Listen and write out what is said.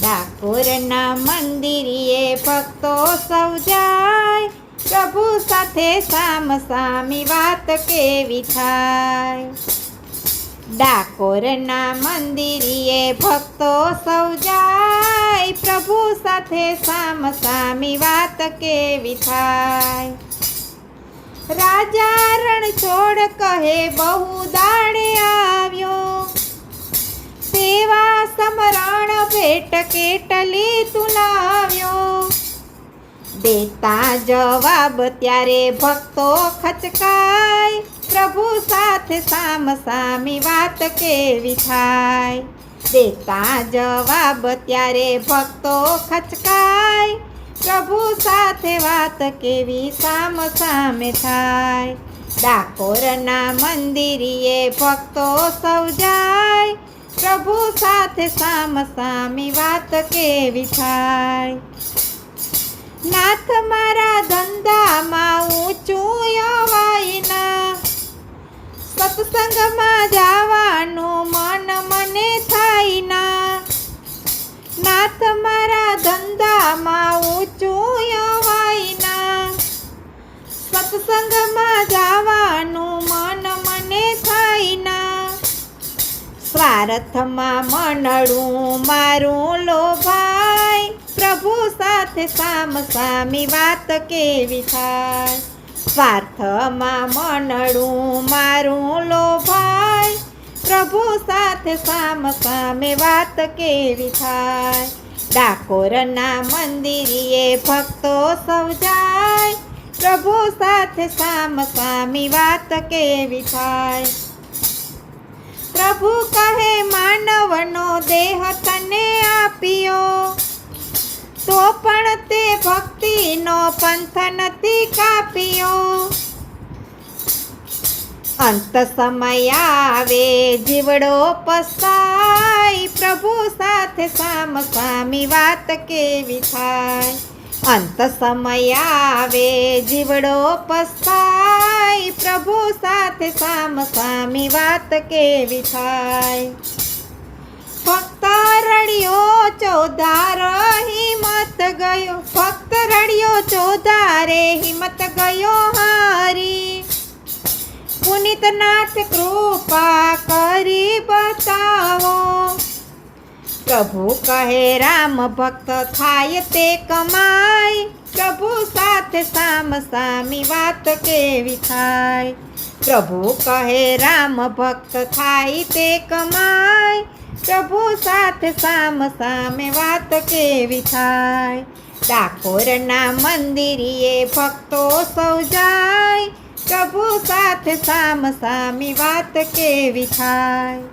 ડાકોરના મંદિરે ભક્તો સૌ જાય, પ્રભુ સાથે સામસામી વાત કેવી થાય. ડાકોરના મંદિરે ભક્તો સૌ જાય, પ્રભુ સાથે સામસામી વાત કેવી થાય. રાજા રણછોડ કહે બહુ દાડે આવ્યો, સેવા સમરણ ભેટ કેટલી તું લાવ્યો. દેતા જવાબ ત્યારે ભક્તો ખચકાય, પ્રભુ સાથે સામસામી વાત કેવી થાય. દેતા જવાબ ત્યારે ભક્તો ખચકાય, પ્રભુ સાથે વાત કેવી સામસામે થાય. ડાકોરના મંદિરે ભક્તો સૌ જાય, પ્રભુ સાથે સામસામી વાત કેવી થાય. નાથ મારા ધંધામાં ઊંચું અવાય ના, સત્સંગમાં જવાનું મન મને થાય ના. નાથ મારા ધંધામાં ઊંચું અવાય ના, સત્સંગમાં જવાનું મન મને થાય ના. સ્વાર્થમાં મનડું મારું લોભાય, પ્રભુ સાથે સામસામી વાત કેવી થાય. સ્વાર્થમાં મનડું મારું લોભાય, પ્રભુ સાથે સામસામે વાત કેવી થાય. ડાકોરના મંદિરે ભક્તો સૌ જાય, પ્રભુ સાથે સામસામી વાત કેવી થાય. પ્રભુ કહે માનવનો દેહ તને આપ્યો, તો પણ તે ભક્તિનો પંથ નથી કાપ્યો. અંત સમય આવે જીવડો પસ્તાય, પ્રભુ સાથે સામસામી વાત કેવી થાય. અંત સમય આવે જીવડો પસ્તાય, પ્રભુ સાથે સામસામી વાત કેવી થાય. ભક્ત રડ્યો ચોધાર હિંમત ગયો, ભક્ત રડ્યો ચોધારે હિંમત ગયો હારી. પુનિતનાથ કૃપા કરી બતાવો, પ્રભુ કહે રામ ભક્ત થાય તે કમાય. પ્રભુ સાથે સામસામી વાત કેવી થાય. પ્રભુ કહે રામ ભક્ત થાય તે કમાય, પ્રભુ સાથે સામસામે વાત કેવી થાય. ડાકોરના મંદિરે ભક્તો સૌ જાય, પ્રભુ સાથે સામસામી વાત કેવી થાય.